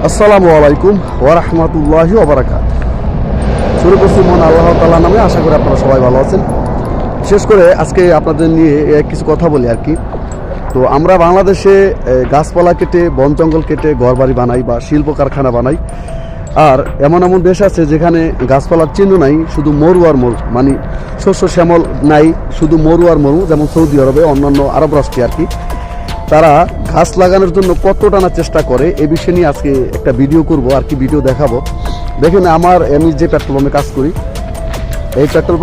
আসসালামু আলাইকুম ওয়া রাহমাতুল্লাহি ওয়া বারাকাতুহু। শুরু করছি মহান আল্লাহ তাআলার নামে। আশা করি আপনারা সবাই ভালো আছেন। বিশেষ করে আজকে আপনাদের নিয়ে কিছু কথা বলি আর কি। তো আমরা বাংলাদেশে গাছপালা কেটে, বন জঙ্গল কেটে ঘরবাড়ি বানাই বা শিল্প কারখানা বানাই। আর এমন এমন দেশ আছে যেখানে গাছপালার চিহ্ন নাই, শুধু মরু আর মরু, মানে শস্য শ্যামল নাই, শুধু মরু আর মরু। যেমন সৌদি আরবে, অন্যান্য আরব রাষ্ট্রে আর কি, তারা গাছ লাগানোর জন্য কতটা না চেষ্টা করে, এই বিষয় নিয়ে আজকে একটা ভিডিও করব আর কি, ভিডিও দেখাবো। দেখেন, আমি যে পেট্রোল পাম্পে কাজ করি, এই পেট্রোল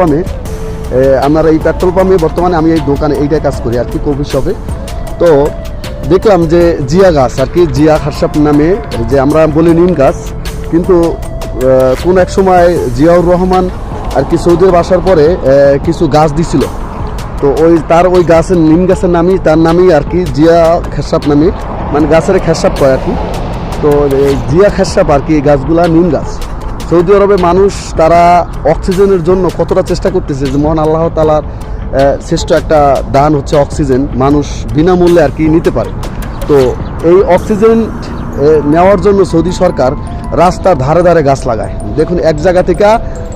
পাম্পে বর্তমানে আমি এই দোকানে এইটাই কাজ করি আর কি, কফি শপে। তো দেখলাম যে জিয়া গাছ আর কি, জিয়া খারসাপ নামে, যে আমরা বলি নিম গাছ, কিন্তু কোন এক সময় জিয়াউর রহমান আর কি সৌদি আরব আসার পরে কিছু গাছ দিছিল। তো ওই গাছের, নিম গাছের নামই, তার নামই আর কি জিয়া খেসাপ নামে, মানে গাছের খেসাপ কয় আর কি। তো এই জিয়া খেসাপ আর কি, এই গাছগুলা নিম গাছ। সৌদি আরবে মানুষ তারা অক্সিজেনের জন্য কতটা চেষ্টা করতেছে, যে মহান আল্লাহ তাআলার শ্রেষ্ঠ একটা দান হচ্ছে অক্সিজেন, মানুষ বিনামূল্যে আর কি নিতে পারে। তো এই অক্সিজেন নেওয়ার জন্য সৌদি সরকার রাস্তার ধারে ধারে গাছ লাগায়। দেখুন, এক জায়গা থেকে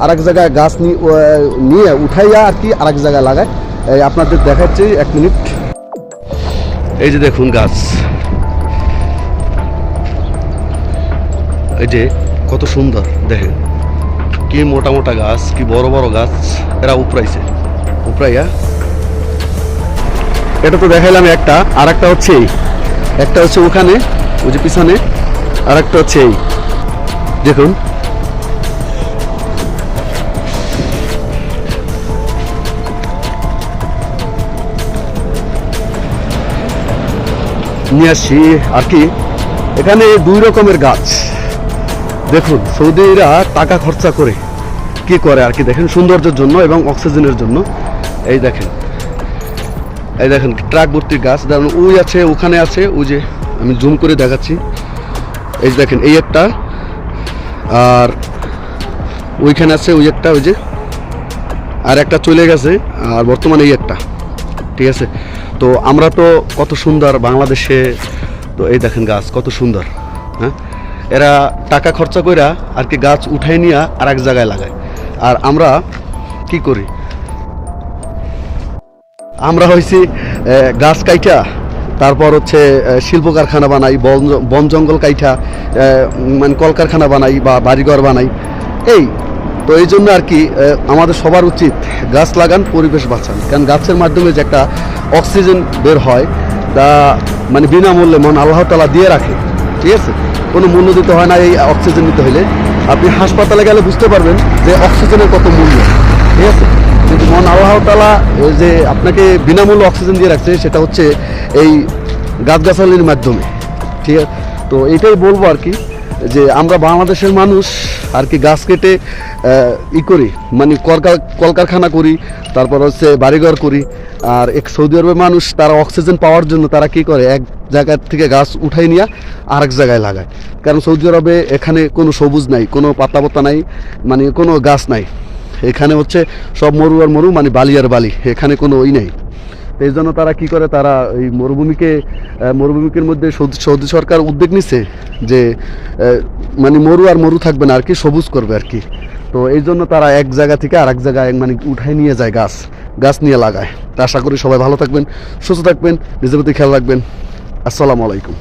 আরেক জায়গায় গাছ নিয়ে উঠাইয়া আর কি আরেক জায়গায় লাগায়। আপনাদের দেখাচ্ছি, এক মিনিট। এই যে দেখুন গাছ, এই যে কত সুন্দর, দেখেন কি মোটা মোটা গাছ, কি বড় বড় গাছ এরা উপরাইয়া। এটা তো দেখাইলাম একটা, আর একটা হচ্ছে একটা হচ্ছে ওখানে, ওই যে পিছনে, আর একটা হচ্ছে এই দেখুন। নিয়ে আসছি আর কি। এখানে দুই রকমের গাছ। দেখুন, সৌদিরা টাকা খরচা করে কি করে আর কি, দেখেন সৌন্দর্যের জন্য এবং অক্সিজেনের জন্য। এই দেখেন ট্রাক ভর্তি গাছ। দেখুন, ওই আছে, ওখানে আছে, ওই যে আমি জুম করে দেখাচ্ছি। এই যে দেখেন, এই একটা, আর ওইখানে আছে ওই একটা, ওই যে আর একটা চলে গেছে, আর বর্তমানে এই একটা, ঠিক আছে। তো আমরা তো কত সুন্দর বাংলাদেশে, তো এই দেখেন গাছ কত সুন্দর। হ্যাঁ, এরা টাকা খরচা কইরা আর কি গাছ উঠাই নিয়ে আর এক জায়গায় লাগায়। আর আমরা কি করি, আমরা হয়েছি গাছ কাইটা, তারপর হচ্ছে শিল্প কারখানা বানাই, বন জঙ্গল কাইটা মানে কলকারখানা বানাই বা বাড়িঘর বানাই। তো এই জন্য আর কি আমাদের সবার উচিত গাছ লাগান, পরিবেশ বাঁচান। কারণ গাছের মাধ্যমে যে একটা অক্সিজেন বের হয়, তা মানে বিনামূল্যে মহান আল্লাহ তাআলা দিয়ে রাখে, ঠিক আছে। কোনো মূল্য দিতে হয় না এই অক্সিজেন নিতে হলে। আপনি হাসপাতালে গেলে বুঝতে পারবেন যে অক্সিজেনের কত মূল্য, ঠিক আছে। কিন্তু মহান আল্লাহ তাআলা যে আপনাকে বিনামূল্যে অক্সিজেন দিয়ে রাখছে, সেটা হচ্ছে এই গাছগাছালির মাধ্যমে, ঠিক আছে। তো এটাই বলবো আর কি, যে আমরা বাংলাদেশের মানুষ আর কি গাছ কেটে করি, মানে কলকারখানা করি, তারপর হচ্ছে বাড়িঘর করি। আর এক সৌদি আরবের মানুষ তারা অক্সিজেন পাওয়ার জন্য তারা কি করে, এক জায়গা থেকে গাছ উঠাই নিয়ে আরেক জায়গায় লাগায়। কারণ সৌদি আরবে এখানে কোনো সবুজ নাই, কোনো পাতা নাই, মানে কোনো গাছ নাই। এখানে হচ্ছে সব মরু আর মরু, মানে বালি আর বালি, এখানে কোনো নেই। এই জন্য তারা কি করে, তারা এই মরুভূমির মধ্যে সৌদি সরকার উদ্যোগ নিচ্ছে যে মানে মরু আর মরু থাকবে না আর কি, সবুজ করবে আর কি। তো এই জন্য তারা এক জায়গা থেকে আরেক জায়গায় মানে উঠাই নিয়ে যায়, গাছ নিয়ে লাগায়। তা আশা করি সবাই ভালো থাকবেন, সুস্থ থাকবেন, নিজের প্রতি খেয়াল রাখবেন। আসসালামু আলাইকুম।